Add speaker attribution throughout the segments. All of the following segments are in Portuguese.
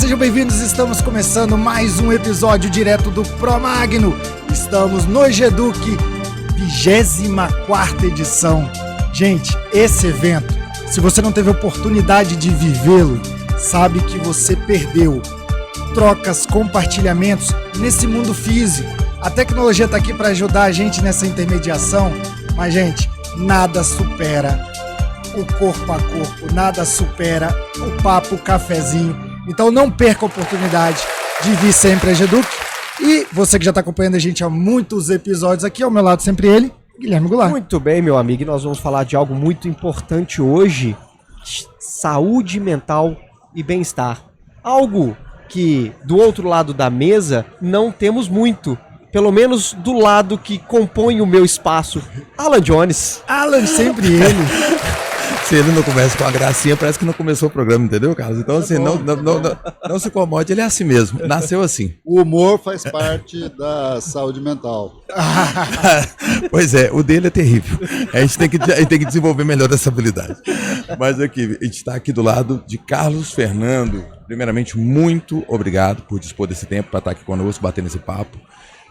Speaker 1: sejam bem-vindos, estamos começando mais um episódio direto do Promagno. Estamos no Geduc, 24ª edição. Gente, esse evento, se você não teve oportunidade de vivê-lo, sabe que você perdeu. Trocas, compartilhamentos nesse mundo físico. A tecnologia está aqui para ajudar a gente nessa intermediação, mas, gente, nada supera o corpo a corpo, nada supera o papo, o cafezinho. Então não perca a oportunidade de vir sempre a Geduc. E você que já está acompanhando a gente há muitos episódios aqui, ao meu lado sempre ele, Guilherme Goulart.
Speaker 2: Muito bem, meu amigo, e nós vamos falar de algo muito importante hoje: saúde mental e bem-estar. Algo que do outro lado da mesa não temos muito, pelo menos do lado que compõe o meu espaço. Alan Jones.
Speaker 1: Alan, sempre ele.
Speaker 3: Se ele não começa com a gracinha, parece que não começou o programa, entendeu, Carlos? Então, assim, não se incomode, ele é assim mesmo, nasceu assim.
Speaker 4: O humor faz parte da saúde mental.
Speaker 3: Pois é, o dele é terrível. A gente tem que desenvolver melhor essa habilidade. Mas aqui, a gente está aqui do lado de Carlos Fernando. Primeiramente, muito obrigado por dispor desse tempo para estar aqui conosco, batendo esse papo.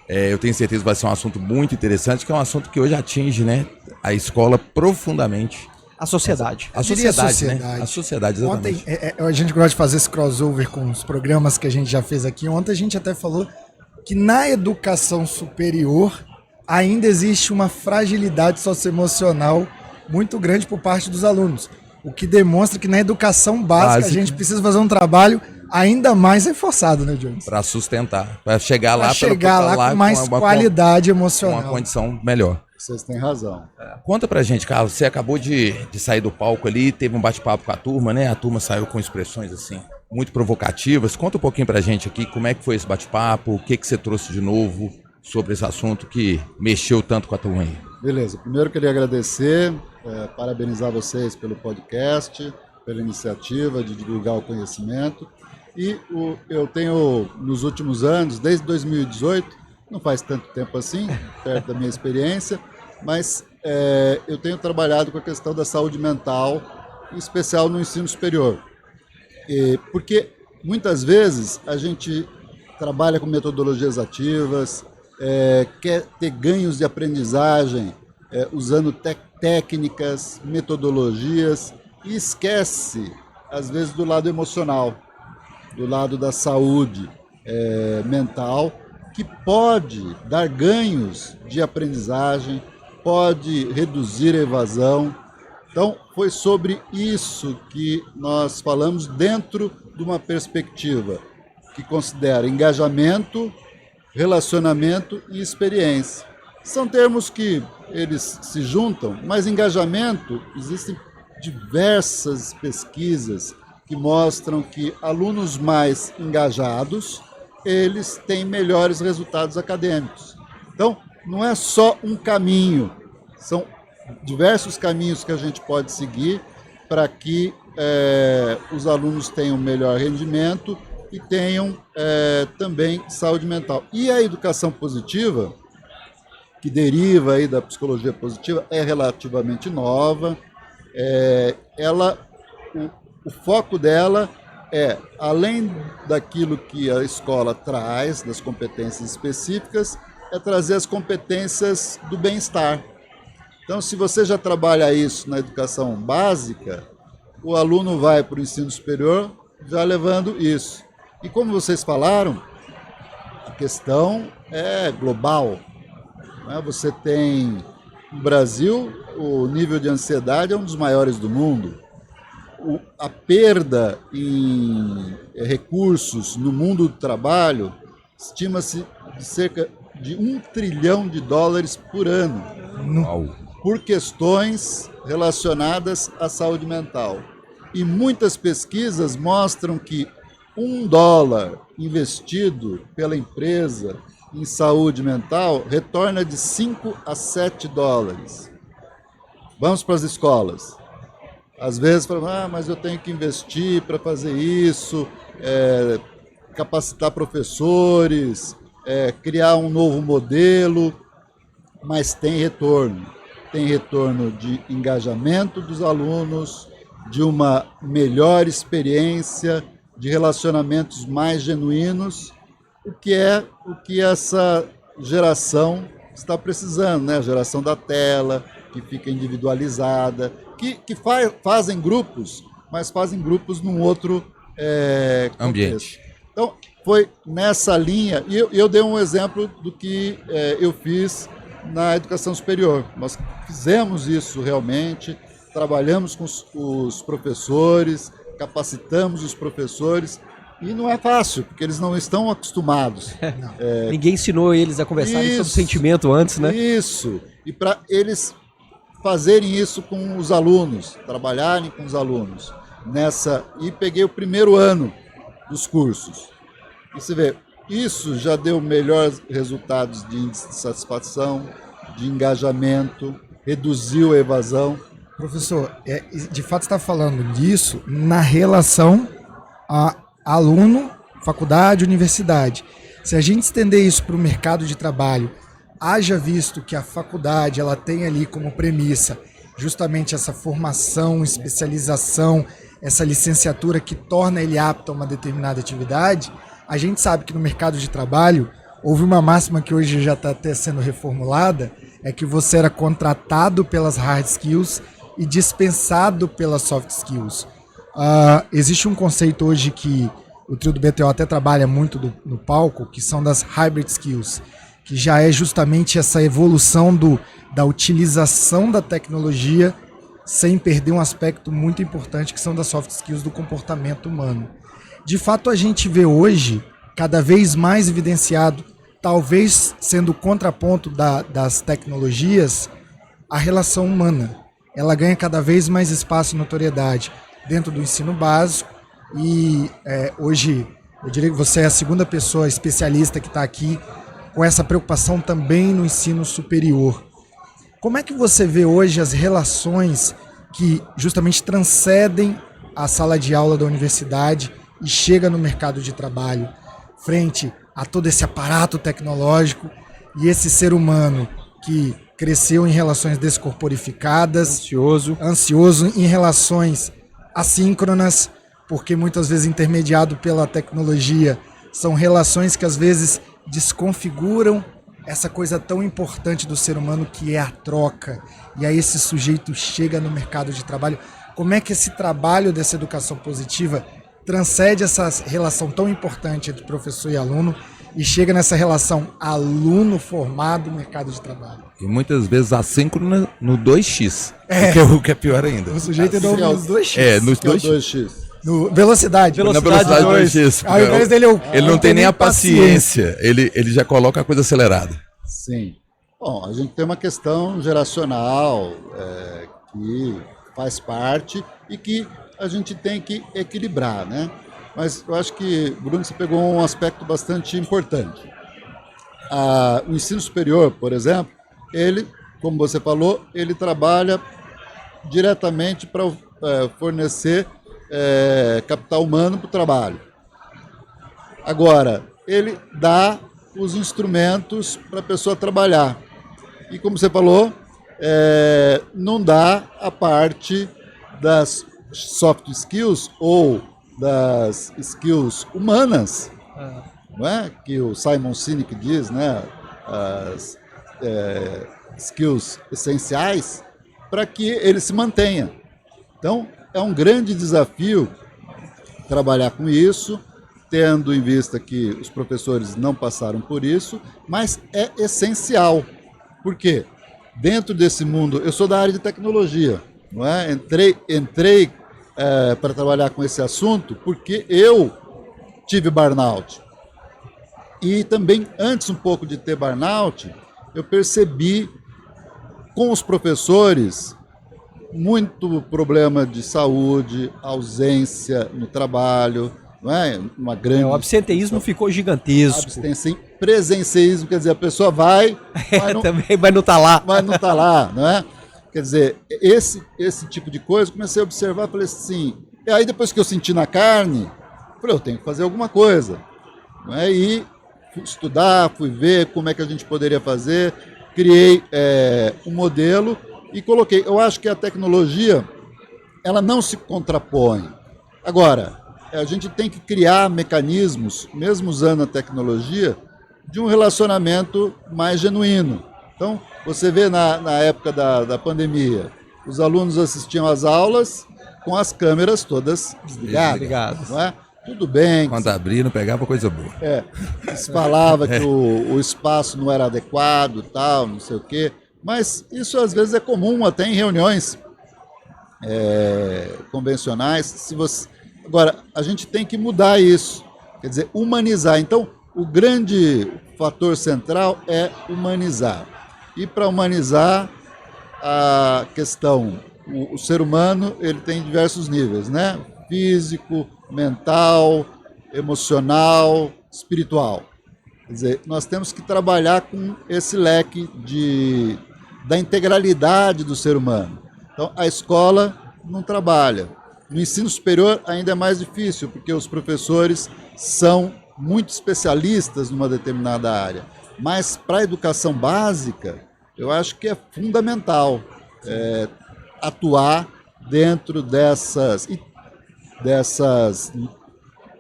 Speaker 3: Eu tenho certeza que vai ser um assunto muito interessante, que é um assunto que hoje atinge, né, a escola profundamente.
Speaker 2: A sociedade.
Speaker 3: A sociedade, né? A sociedade, exatamente.
Speaker 1: Ontem, a gente gosta de fazer esse crossover com os programas que a gente já fez aqui. Ontem a gente até falou que na educação superior ainda existe uma fragilidade socioemocional muito grande por parte dos alunos. O que demonstra que na educação básica a gente precisa fazer um trabalho ainda mais reforçado, né, Jones?
Speaker 3: Para sustentar, para chegar lá
Speaker 1: com mais qualidade emocional.
Speaker 3: Com uma condição melhor.
Speaker 4: Vocês têm razão.
Speaker 3: Conta pra gente, Carlos, você acabou de sair do palco ali, teve um bate-papo com a turma, né? A turma saiu com expressões, assim, muito provocativas. Conta um pouquinho pra gente aqui como é que foi esse bate-papo, o que você trouxe de novo sobre esse assunto que mexeu tanto com a turma aí.
Speaker 4: Beleza, primeiro queria agradecer, parabenizar vocês pelo podcast, pela iniciativa de divulgar o conhecimento. E eu tenho, nos últimos anos, desde 2018, não faz tanto tempo assim, perto da minha experiência, mas eu tenho trabalhado com a questão da saúde mental, em especial no ensino superior. Porque muitas vezes a gente trabalha com metodologias ativas, quer ter ganhos de aprendizagem usando técnicas, metodologias, e esquece, às vezes, do lado emocional, do lado da saúde mental, que pode dar ganhos de aprendizagem, pode reduzir a evasão. Então, foi sobre isso que nós falamos dentro de uma perspectiva que considera engajamento, relacionamento e experiência. São termos que eles se juntam, mas engajamento, existem diversas pesquisas que mostram que alunos mais engajados, eles têm melhores resultados acadêmicos. Então, não é só um caminho, são diversos caminhos que a gente pode seguir para que os alunos tenham melhor rendimento e tenham também saúde mental. E a educação positiva, que deriva aí da psicologia positiva, é relativamente nova. O foco dela além daquilo que a escola traz, das competências específicas, trazer as competências do bem-estar. Então, se você já trabalha isso na educação básica, o aluno vai para o ensino superior já levando isso. E como vocês falaram, a questão é global, né? Você tem, no Brasil, o nível de ansiedade é um dos maiores do mundo. A perda em recursos no mundo do trabalho estima-se de cerca de $1 trilhão por ano, por questões relacionadas à saúde mental. E muitas pesquisas mostram que $1 investido pela empresa em saúde mental retorna de $5 a $7. Vamos para as escolas. Às vezes falam, mas eu tenho que investir para fazer isso, capacitar professores, criar um novo modelo, mas tem retorno. Tem retorno de engajamento dos alunos, de uma melhor experiência, de relacionamentos mais genuínos, o que essa geração está precisando, né? A geração da tela, que fica individualizada, que fazem grupos, mas fazem grupos num outro
Speaker 3: ambiente.
Speaker 4: Então, foi nessa linha, e eu dei um exemplo do que eu fiz na educação superior. Nós fizemos isso realmente, trabalhamos com os professores, capacitamos os professores, e não é fácil, porque eles não estão acostumados.
Speaker 2: Ninguém ensinou eles a conversarem sobre sentimento antes, né?
Speaker 4: Isso. E para eles fazerem isso com os alunos, trabalharem com os alunos. E peguei o primeiro ano dos cursos. E você vê, isso já deu melhores resultados de índice de satisfação, de engajamento, reduziu a evasão.
Speaker 1: Professor, de fato você está falando disso na relação a aluno, faculdade, universidade. Se a gente estender isso para o mercado de trabalho, haja visto que a faculdade ela tem ali como premissa justamente essa formação, especialização, essa licenciatura que torna ele apto a uma determinada atividade, a gente sabe que no mercado de trabalho houve uma máxima que hoje já está até sendo reformulada, é que você era contratado pelas hard skills e dispensado pelas soft skills. Existe um conceito hoje que o trio do BTO até trabalha muito no palco, que são das hybrid skills, que já é justamente essa evolução da utilização da tecnologia sem perder um aspecto muito importante que são das soft skills do comportamento humano. De fato, a gente vê hoje, cada vez mais evidenciado, talvez sendo o contraponto das tecnologias, a relação humana. Ela ganha cada vez mais espaço e notoriedade dentro do ensino básico e hoje eu diria que você é a segunda pessoa especialista que está aqui com essa preocupação também no ensino superior. Como é que você vê hoje as relações que justamente transcendem a sala de aula da universidade e chega no mercado de trabalho, frente a todo esse aparato tecnológico e esse ser humano que cresceu em relações descorporificadas, ansioso em relações assíncronas, porque muitas vezes intermediado pela tecnologia, são relações que às vezes desconfiguram essa coisa tão importante do ser humano que é a troca. E aí esse sujeito chega no mercado de trabalho. Como é que esse trabalho dessa educação positiva transcende essa relação tão importante entre professor e aluno e chega nessa relação aluno formado no mercado de trabalho?
Speaker 3: E muitas vezes assíncrona no 2x, o que é pior ainda.
Speaker 1: O sujeito é nos 2x.
Speaker 3: Nos
Speaker 4: 2x.
Speaker 1: No velocidade.
Speaker 3: Na velocidade 2x.
Speaker 1: Ao invés dele,
Speaker 3: ele não tem nem a paciência. Ele já coloca a coisa acelerada.
Speaker 4: Sim. Bom, a gente tem uma questão geracional que faz parte e que a gente tem que equilibrar, né? Mas eu acho que, Bruno, você pegou um aspecto bastante importante. O ensino superior, por exemplo, ele, como você falou, ele trabalha diretamente para fornecer capital humano para o trabalho. Agora, ele dá os instrumentos para a pessoa trabalhar. E como você falou, não dá a parte das soft skills ou das skills humanas, não é? Que o Simon Sinek diz, né? As skills essenciais para que ele se mantenha. Então, é um grande desafio trabalhar com isso, tendo em vista que os professores não passaram por isso, mas é essencial. Por quê? Dentro desse mundo, eu sou da área de tecnologia, não é? Entrei para trabalhar com esse assunto porque eu tive burnout. E também, antes um pouco de ter burnout, eu percebi com os professores muito problema de saúde, ausência no trabalho, não é? Uma grande...
Speaker 2: O absenteísmo ficou gigantesco.
Speaker 4: Presenceísmo, quer dizer, a pessoa vai...
Speaker 2: Mas não está lá.
Speaker 4: Mas não está lá, não é? Quer dizer, esse tipo de coisa, comecei a observar, falei assim... E aí depois que eu senti na carne, falei, eu tenho que fazer alguma coisa. Não é? E fui estudar, fui ver como é que a gente poderia fazer, criei um modelo e coloquei. Eu acho que a tecnologia, ela não se contrapõe. Agora, a gente tem que criar mecanismos, mesmo usando a tecnologia, de um relacionamento mais genuíno. Então, você vê na época da pandemia, os alunos assistiam às aulas com as câmeras todas desligadas. Não é? Tudo bem.
Speaker 3: Quando abrir, não pegava coisa boa.
Speaker 4: Se falava que o espaço não era adequado, tal, não sei o quê. Mas isso às vezes é comum até em reuniões convencionais. Agora, a gente tem que mudar isso, quer dizer, humanizar. Então, o grande fator central é humanizar. E para humanizar a questão, o ser humano ele tem diversos níveis, né? Físico, mental, emocional, espiritual. Quer dizer, nós temos que trabalhar com esse leque da integralidade do ser humano. Então, a escola não trabalha. No ensino superior ainda é mais difícil, porque os professores são muito especialistas numa determinada área. Mas para a educação básica, eu acho que é fundamental atuar dentro dessas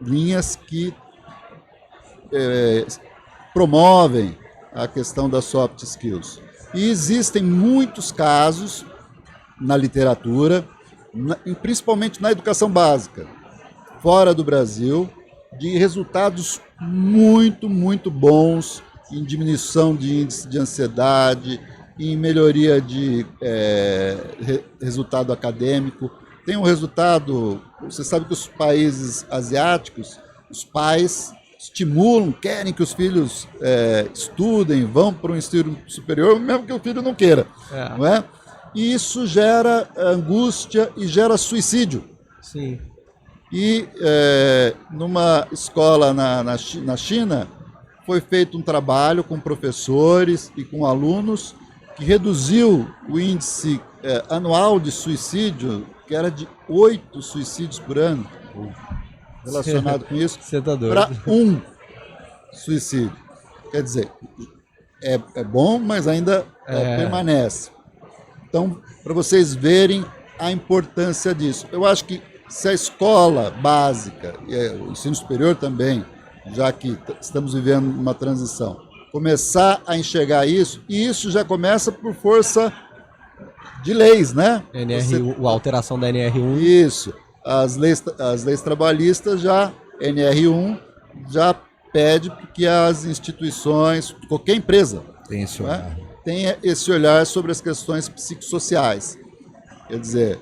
Speaker 4: linhas que promovem a questão das soft skills. E existem muitos casos na literatura, principalmente na educação básica, fora do Brasil, de resultados muito, muito bons em diminuição de índice de ansiedade, em melhoria de resultado acadêmico. Tem um resultado, você sabe que os países asiáticos, os pais estimulam, querem que os filhos estudem, vão para o ensino superior, mesmo que o filho não queira, não é? E isso gera angústia e gera suicídio.
Speaker 2: Sim.
Speaker 4: E numa escola na China, foi feito um trabalho com professores e com alunos que reduziu o índice anual de suicídio, que era de 8 suicídios por ano, relacionado com isso, para 1 suicídio. Quer dizer, é bom, mas ainda permanece. Então, para vocês verem a importância disso. Eu acho que se a escola básica, e o ensino superior também, já que estamos vivendo uma transição, começar a enxergar isso, e isso já começa por força de leis, né?
Speaker 2: A alteração da NR1.
Speaker 4: Isso. As leis trabalhistas NR1 já pede que as instituições, qualquer empresa, tenha esse olhar sobre as questões psicossociais. Quer dizer,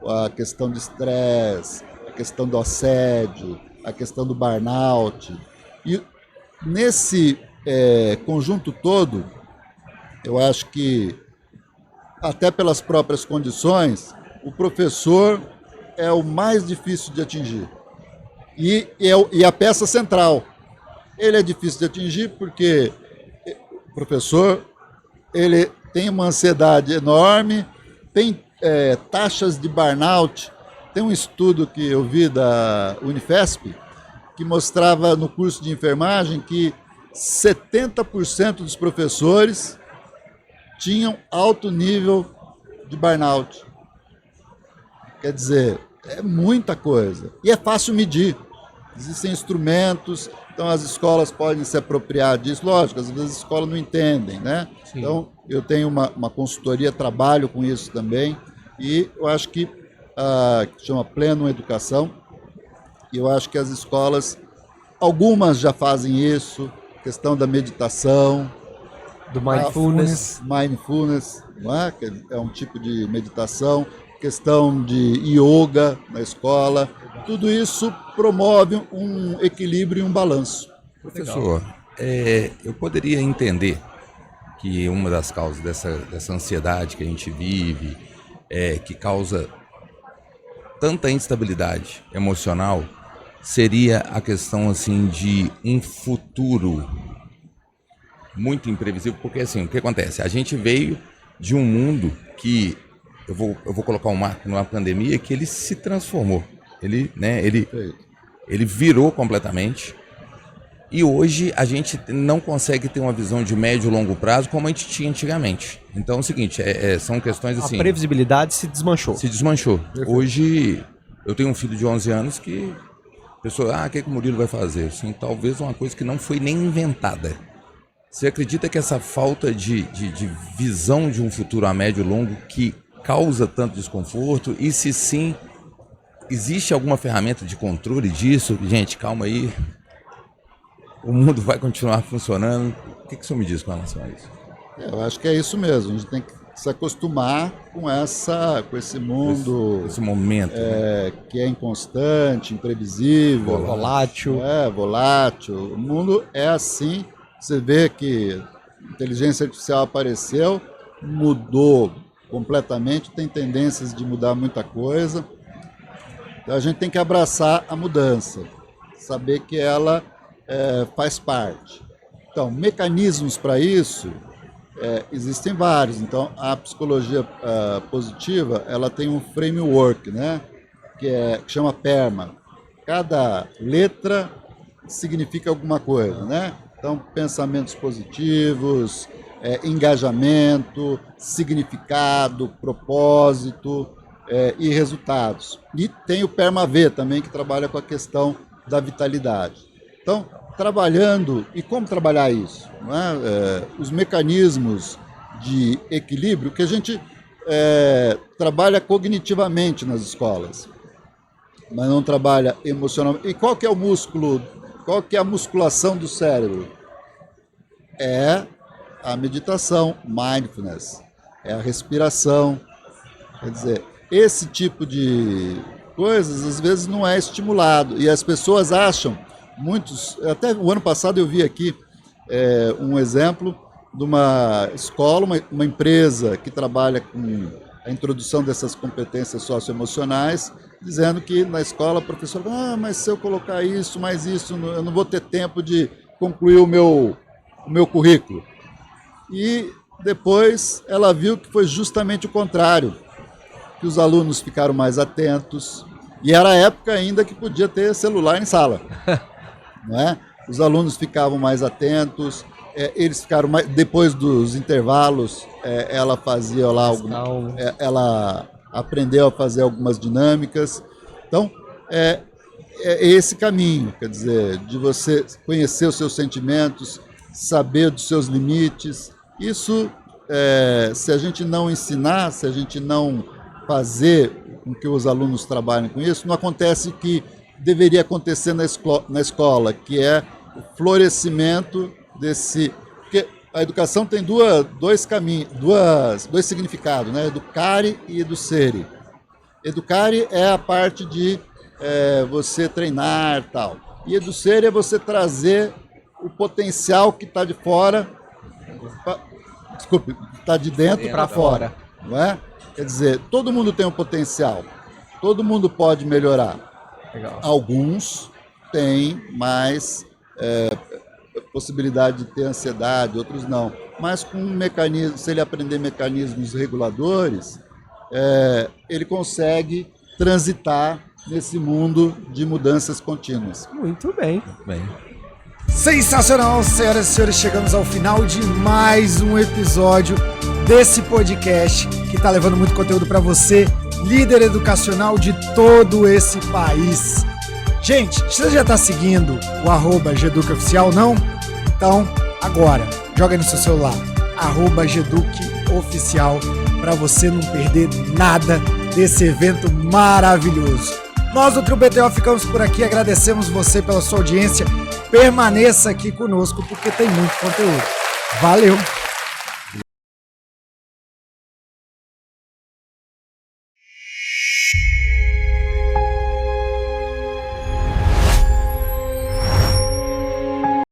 Speaker 4: a questão do estresse, a questão do assédio, a questão do burnout. E nesse conjunto todo, eu acho que, até pelas próprias condições, o professor é o mais difícil de atingir. E a peça central. Ele é difícil de atingir porque o professor ele tem uma ansiedade enorme, tem taxas de burnout. Tem um estudo que eu vi da Unifesp que mostrava no curso de enfermagem que 70% dos professores tinham alto nível de burnout. Quer dizer, é muita coisa. E é fácil medir. Existem instrumentos, então as escolas podem se apropriar disso. Lógico, às vezes as escolas não entendem, né? Sim. Então, eu tenho uma consultoria, trabalho com isso também, e eu acho que chama Pleno Educação, e eu acho que as escolas, algumas já fazem isso, questão da meditação,
Speaker 2: do mindfulness,
Speaker 4: não é? Que é um tipo de meditação, questão de yoga na escola, tudo isso promove um equilíbrio e um balanço.
Speaker 3: Professor, eu poderia entender que uma das causas dessa ansiedade que a gente vive, que causa tanta instabilidade emocional, seria a questão assim de um futuro muito imprevisível, porque assim, o que acontece? A gente veio de um mundo que, eu vou colocar um marco numa pandemia, que ele se transformou, ele virou completamente, e hoje a gente não consegue ter uma visão de médio e longo prazo como a gente tinha antigamente. Então é o seguinte, são questões assim...
Speaker 2: A previsibilidade se desmanchou.
Speaker 3: Se desmanchou. Perfeito. Hoje, eu tenho um filho de 11 anos que Pessoa, o que o Murilo vai fazer? Assim, talvez uma coisa que não foi nem inventada. Você acredita que essa falta de visão de um futuro a médio e longo que causa tanto desconforto? E se sim, existe alguma ferramenta de controle disso? Gente, calma aí. O mundo vai continuar funcionando. O que o senhor me diz com relação a isso?
Speaker 4: Eu acho que é isso mesmo. A gente tem que se acostumar com esse mundo,
Speaker 3: esse momento,
Speaker 4: que é inconstante, imprevisível,
Speaker 2: volátil.
Speaker 4: Volátil. O mundo é assim. Você vê que a inteligência artificial apareceu, mudou completamente, tem tendências de mudar muita coisa. Então a gente tem que abraçar a mudança, saber que ela faz parte. Então, mecanismos para isso existem vários. Então, a psicologia positiva, ela tem um framework, né, que chama PERMA. Cada letra significa alguma coisa, né? Então, pensamentos positivos, engajamento, significado, propósito e resultados. E tem o PERMA-V também, que trabalha com a questão da vitalidade. Então, trabalhando, e como trabalhar isso? Não é? Os mecanismos de equilíbrio que a gente trabalha cognitivamente nas escolas, mas não trabalha emocionalmente. E qual que é o músculo? Qual que é a musculação do cérebro? É a meditação, mindfulness, é a respiração. Quer dizer, esse tipo de coisas às vezes não é estimulado. E as pessoas acham, até o ano passado eu vi aqui um exemplo de uma escola, uma empresa que trabalha com a introdução dessas competências socioemocionais, dizendo que na escola a professora, mas se eu colocar isso, mais isso, eu não vou ter tempo de concluir o meu currículo. E depois ela viu que foi justamente o contrário, que os alunos ficaram mais atentos, e era a época ainda que podia ter celular em sala. Não é? Os alunos ficavam mais atentos, eles ficaram mais, depois dos intervalos, ela fazia lá ela aprendeu a fazer algumas dinâmicas. Então, é esse caminho, quer dizer, de você conhecer os seus sentimentos, saber dos seus limites. Isso, se a gente não ensinar, se a gente não fazer com que os alunos trabalhem com isso, não acontece o que deveria acontecer na escola, que é o florescimento desse... Porque a educação tem dois caminhos, dois significados, né? Educare e educere. Educare é a parte de você treinar e tal. E educere é você trazer o potencial que está de fora, está de dentro para fora. Não é? Quer dizer, todo mundo tem um potencial, todo mundo pode melhorar.
Speaker 2: Legal.
Speaker 4: Alguns têm mais possibilidade de ter ansiedade, outros não. Mas com um mecanismo, se ele aprender mecanismos reguladores, ele consegue transitar nesse mundo de mudanças contínuas.
Speaker 2: Muito bem.
Speaker 1: Sensacional, senhoras e senhores, chegamos ao final de mais um episódio desse podcast que está levando muito conteúdo para você, líder educacional de todo esse país. Gente, você já está seguindo o @GEDUCOficial, não? Então, agora, joga aí no seu celular, @GEDUCOficial, para você não perder nada desse evento maravilhoso. Nós do Trio BTO ficamos por aqui, agradecemos você pela sua audiência. Permaneça aqui conosco porque tem muito conteúdo. Valeu!